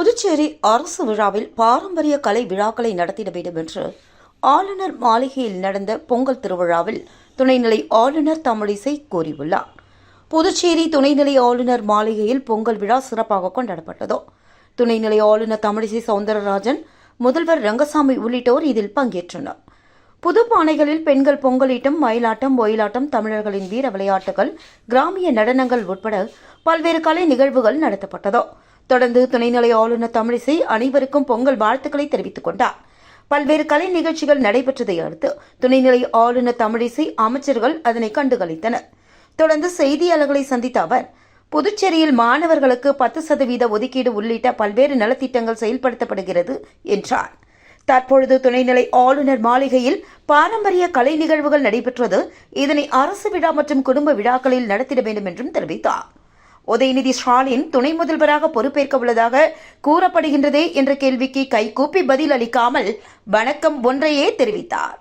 புதுச்சேரி அரசு விழாவில் பாரம்பரிய கலை விழாக்களை நடத்திட வேண்டும் என்று ஆளுநர் மாளிகையில் நடந்த பொங்கல் திருவிழாவில் துணைநிலை ஆளுநர் தமிழிசை கூறியுள்ளார். புதுச்சேரி துணைநிலை ஆளுநர் மாளிகையில் பொங்கல் விழா சிறப்பாக கொண்டாடப்பட்டது. துணைநிலை ஆளுநர் தமிழிசை சவுந்தரராஜன், முதல்வர் ரங்கசாமி உள்ளிட்டோர் இதில் பங்கேற்றனர். புது பானைகளில் பெண்கள் பொங்கலீட்டம், மயிலாட்டம், ஒயிலாட்டம், தமிழர்களின் வீர விளையாட்டுகள், கிராமிய நடனங்கள் உட்பட பல்வேறு கலை நிகழ்வுகள் நடத்தப்பட்டது. தொடர்ந்து துணைநிலை ஆளுநர் தமிழிசை அனைவருக்கும் பொங்கல் வாழ்த்துக்களை தெரிவித்துக் கொண்டார். பல்வேறு கலை நிகழ்ச்சிகள் நடைபெற்றதை அடுத்து துணைநிலை ஆளுநர் தமிழிசை அமைச்சர்கள் அதனை கண்டுகளித்தனர். தொடர்ந்து செய்தியாளர்களை சந்தித்த அவர், புதுச்சேரியில் மாணவர்களுக்கு 10% ஒதுக்கீடு உள்ளிட்ட பல்வேறு நலத்திட்டங்கள் செயல்படுத்தப்படுகிறது என்றார். தற்பொழுது துணைநிலை ஆளுநர் மாளிகையில் பாரம்பரிய கலை நிகழ்வுகள் நடைபெற்றது. இதனை அரசு விழா மற்றும் குடும்ப விழாக்களில் நடத்திட வேண்டும் என்றும் தெரிவித்தார். உதயநிதி ஸ்டாலின் துணை முதல்வராக பொறுப்பேற்க உள்ளதாக கூறப்படுகின்றதே என்ற கேள்விக்கு கைகூப்பி பதில் அளிக்காமல் வணக்கம் ஒன்றையே தெரிவித்தார்.